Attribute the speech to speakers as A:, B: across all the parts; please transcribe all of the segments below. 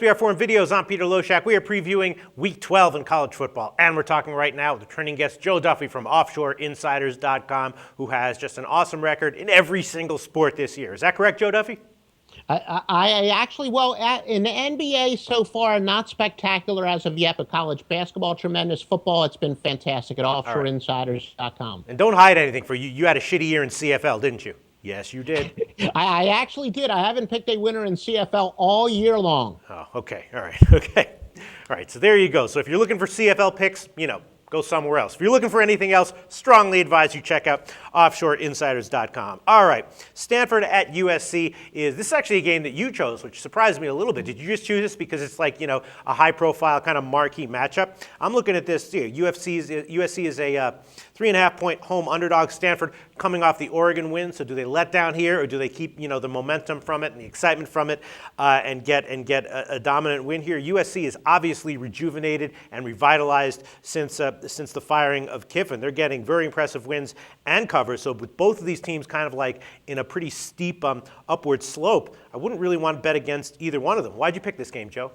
A: SBR4 and Videos, I'm Peter Loshak. We are previewing Week 12 in college football, and we're talking right now with returning guest Joe Duffy from OffshoreInsiders.com, who has just an awesome record in every single sport this year. Is that correct, Joe Duffy?
B: I actually, in the NBA so far, not spectacular as of yet, but college basketball, tremendous. Football, it's been fantastic at OffshoreInsiders.com.
A: And don't hide anything for you. You had a shitty year in CFL, didn't you? Yes, you did.
B: I actually did. I haven't picked a winner in CFL all year long.
A: Oh, okay. All right. Okay. All right. So there you go. So if you're looking for CFL picks, go somewhere else. If you're looking for anything else, strongly advise you check out OffshoreInsiders.com. All right, Stanford at USC this is actually a game that you chose, which surprised me a little bit. Did you just choose this because it's like, a high-profile kind of marquee matchup? I'm looking at this. USC is a 3.5-point home underdog. Stanford coming off the Oregon win. So do they let down here, or do they keep the momentum from it and the excitement from it and get a dominant win here? USC is obviously rejuvenated and revitalized since the firing of Kiffin. They're getting very impressive wins and covers. So with both of these teams kind of like in a pretty steep upward slope, I wouldn't really want to bet against either one of them. Why'd you pick this game, Joe?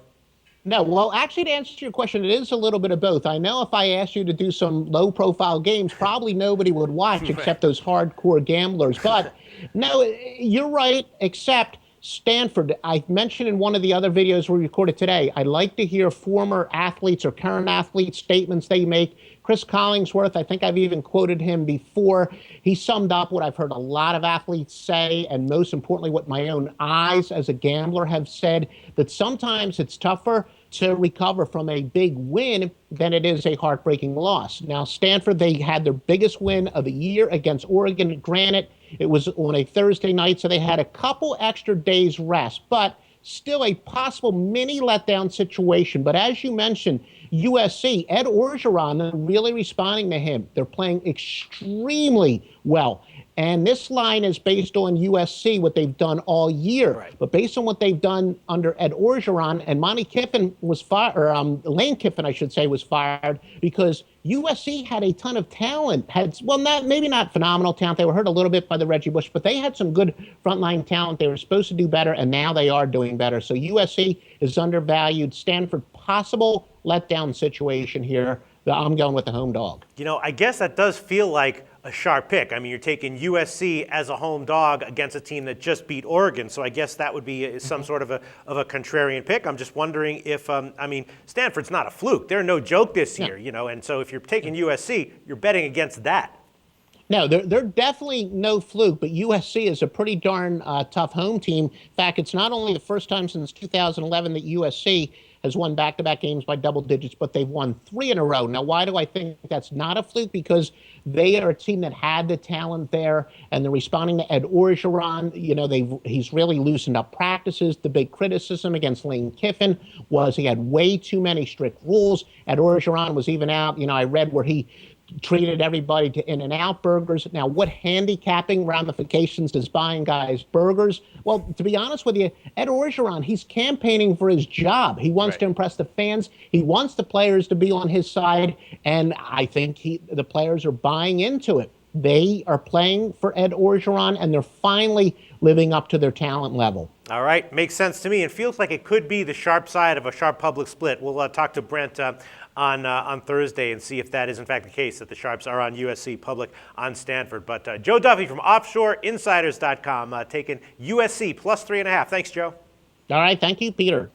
B: No, well, actually, to answer your question, it is a little bit of both. I know if I asked you to do some low-profile games, probably nobody would watch except those hardcore gamblers. But no, you're right, except Stanford. I mentioned in one of the other videos we recorded today, I like to hear former athletes or current athletes' statements they make. Chris Collingsworth, I think I've even quoted him before. He summed up what I've heard a lot of athletes say, and most importantly, what my own eyes as a gambler have said, that sometimes it's tougher to recover from a big win than it is a heartbreaking loss. Now, Stanford, they had their biggest win of the year against Oregon. Granted, it was on a Thursday night, so they had a couple extra days rest, but still a possible mini letdown situation. But as you mentioned, USC, Ed Orgeron, they're really responding to him. They're playing extremely well. And this line is based on USC, what they've done all year.
A: Right.
B: But based on what they've done under Ed Orgeron, and Monty Kiffin was fired, or Lane Kiffin, I should say, was fired because USC had a ton of talent. Maybe not phenomenal talent. They were hurt a little bit by the Reggie Bush, but they had some good frontline talent. They were supposed to do better, and now they are doing better. So USC is undervalued. Stanford, possible letdown situation here. I'm going with the home dog.
A: I guess that does feel like a sharp pick. I mean, you're taking USC as a home dog against a team that just beat Oregon, so I guess that would be some sort of a contrarian pick. I'm just wondering if, Stanford's not a fluke. They're no joke this year, and so if you're taking USC, you're betting against that.
B: No, they're definitely no fluke, but USC is a pretty darn tough home team. In fact, it's not only the first time since 2011 that USC has won back-to-back games by double digits, but they've won 3 in a row. Now, why do I think that's not a fluke? Because they are a team that had the talent there, and they're responding to Ed Orgeron. He's really loosened up practices. The big criticism against Lane Kiffin was he had way too many strict rules. Ed Orgeron was even out. I read where he treated everybody to In-N-Out burgers. Now, what handicapping ramifications does buying guys burgers? Well, to be honest with you, Ed Orgeron, he's campaigning for his job. He wants to impress the fans. He wants the players to be on his side, and I think the players are buying into it. They are playing for Ed Orgeron, and they're finally living up to their talent level.
A: All right, makes sense to me. It feels like it could be the sharp side of a sharp public split. We'll talk to Brent on Thursday and see if that is in fact the case, that the sharps are on USC, public on Stanford. But Joe Duffy from OffshoreInsiders.com taking USC plus 3.5. Thanks, Joe.
B: All right, thank you, Peter.